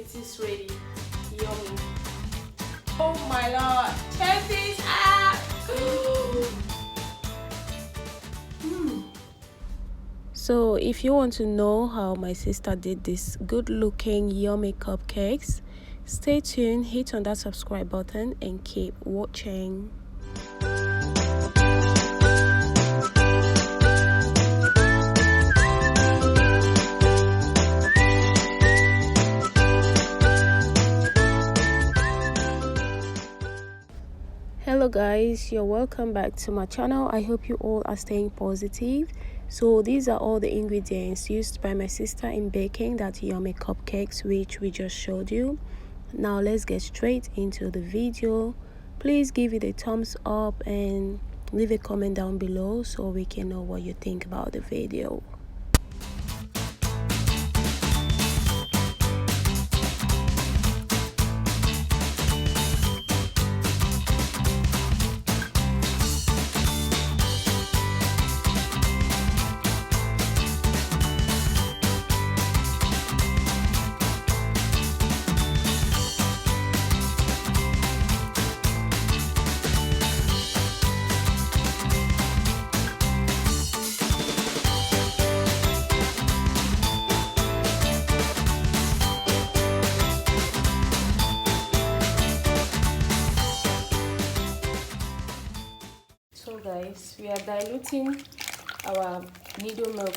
It is ready. Yummy. Oh my lord. Check this out. So if you want to know how my sister did this good looking yummy cupcakes, stay tuned, hit on that subscribe button and keep watching. Hello guys, you're welcome back to my channel. I hope you all are staying positive. So these are all the ingredients used by my sister in baking that yummy cupcakes which we just showed you. Now let's get straight into the video. Please give it a thumbs up and leave a comment down below so we can know what you think about the video. So guys, we are diluting our needle milk.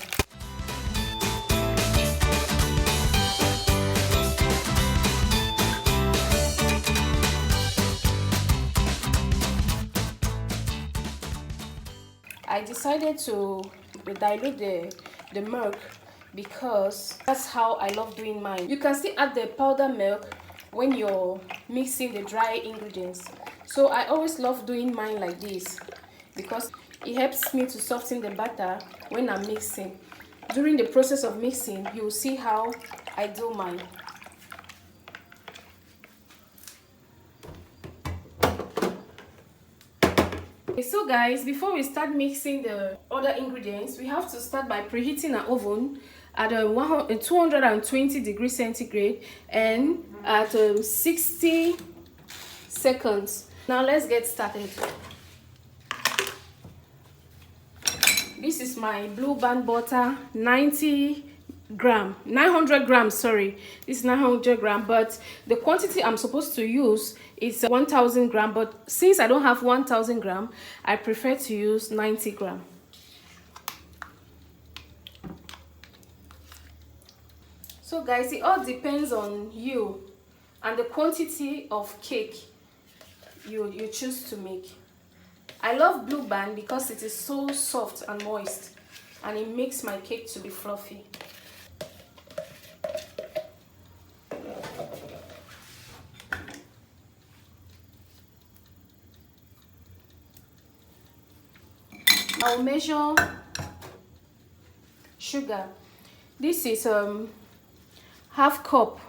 I decided to dilute the milk because that's how I love doing mine. You can still add the powder milk when you're mixing the dry ingredients. So I always love doing mine like this because it helps me to soften the batter when I'm mixing. During the process of mixing, you'll see how I do mine. Okay, so guys, before we start mixing the other ingredients, we have to start by preheating our oven at 220 degrees centigrade and at 60 seconds. Now let's get started. This is my blue band butter, 900 grams, sorry. This is 900 grams, but the quantity I'm supposed to use is 1000 grams, but since I don't have 1000 grams, I prefer to use 90 grams. So guys, it all depends on you and the quantity of cake you choose to make. I love blue band because it is so soft and moist and it makes my cake to be fluffy. I'll measure sugar. This is half cup.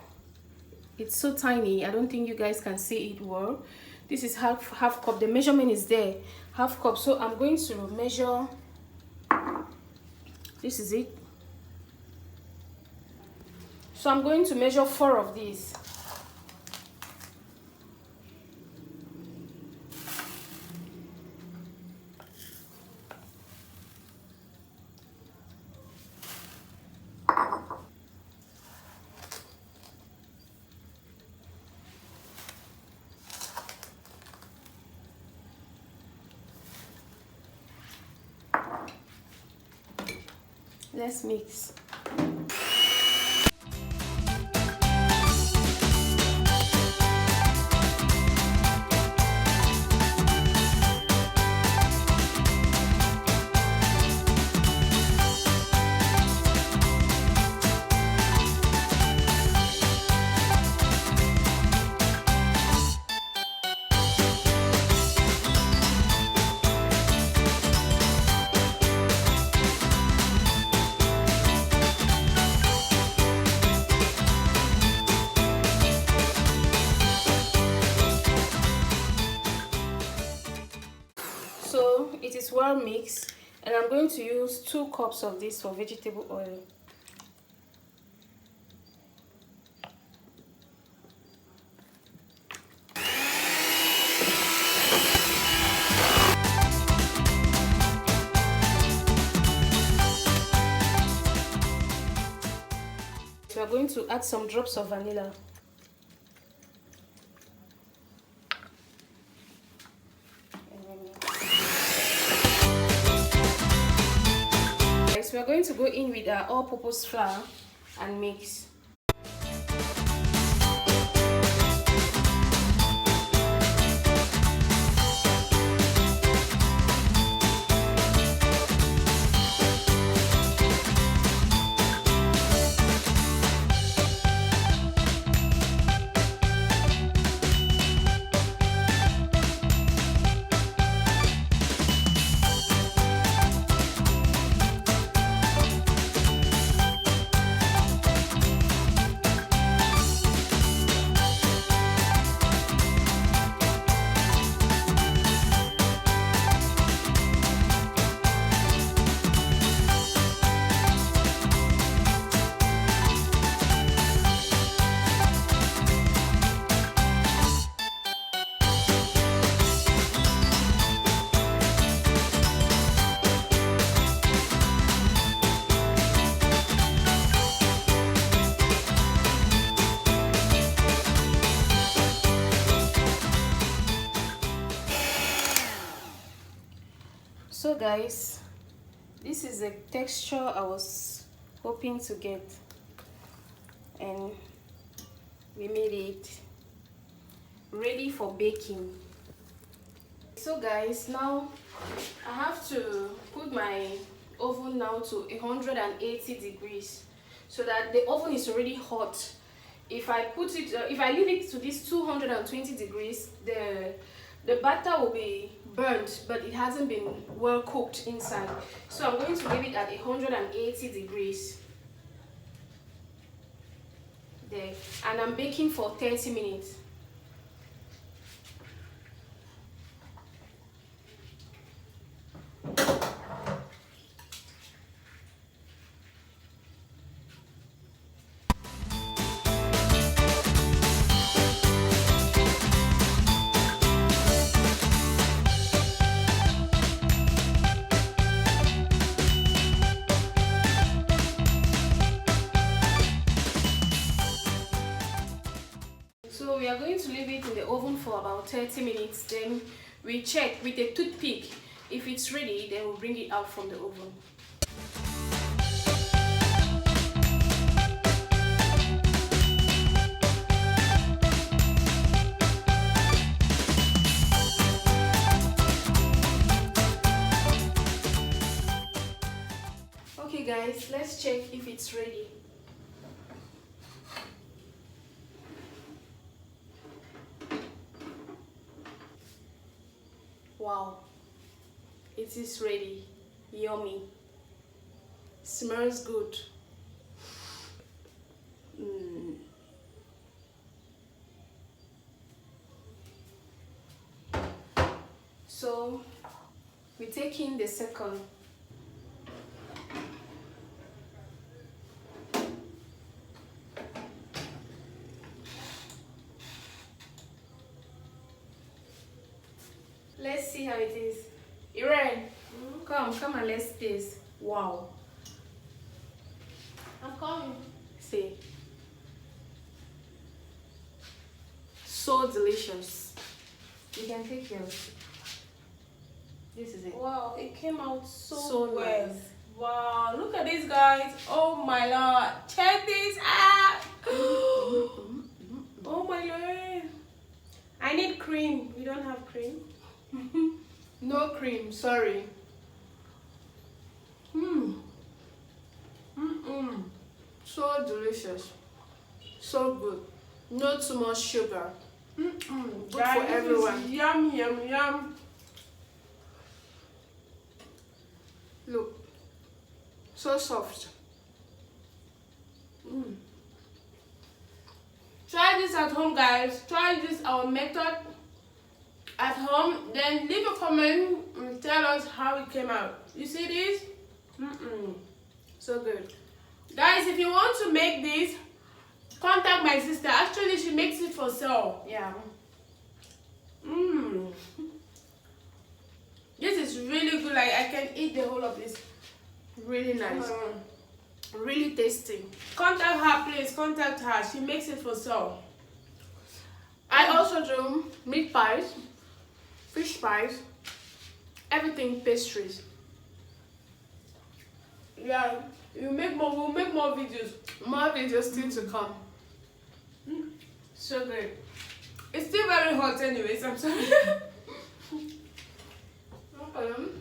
It's so tiny, I don't think you guys can see it well. This is half cup. The measurement is there, half cup. So I'm going to measure. This is it. So I'm going to measure 4 of these. Let's mix. So it is well mixed, and I'm going to use 2 cups of this for vegetable oil. to add some drops of vanilla. So we're going to go in with our all-purpose flour and mix. So guys, this is the texture I was hoping to get, and we made it ready for baking. So guys, now I have to put my oven now to 180 degrees so that the oven is already hot. If I leave it to this 220 degrees, the batter will be burnt, but it hasn't been well cooked inside. So I'm going to leave it at 180 degrees there, and I'm baking for 30 minutes. So we are going to leave it in the oven for about 30 minutes. Then we check with a toothpick. If it's ready, then we'll bring it out from the oven. Okay guys, let's check if it's ready. Wow, it is ready. Yummy. Smells good. So we take in the second. Let's see how it is. Irene, come and let's taste. Wow. I'm coming. See. So delicious. You can take yours. This is it. Wow, it came out So well. nice. Wow, look at this, guys. Oh my lord. Check this out. Oh my lord. I need cream. We don't have cream. No cream, sorry. So delicious. So good. Not too much sugar. Good Guys, for this everyone. is yum, yum, yum. Look. So soft. Try this at home, guys. Try this our method at home. Then leave a comment and tell us how it came out. You see this? So good. Guys, if you want to make this, contact my sister. Actually, she makes it for sale. Yeah. This is really good. Like, I can eat the whole of this. Really nice. Really tasty. Contact her, please. Contact her. She makes it for sale. I also do meat pies, fish pies, everything pastries. Yeah, we'll make more videos. More videos still to come. So good. It's still very hot anyways, I'm sorry. No problem.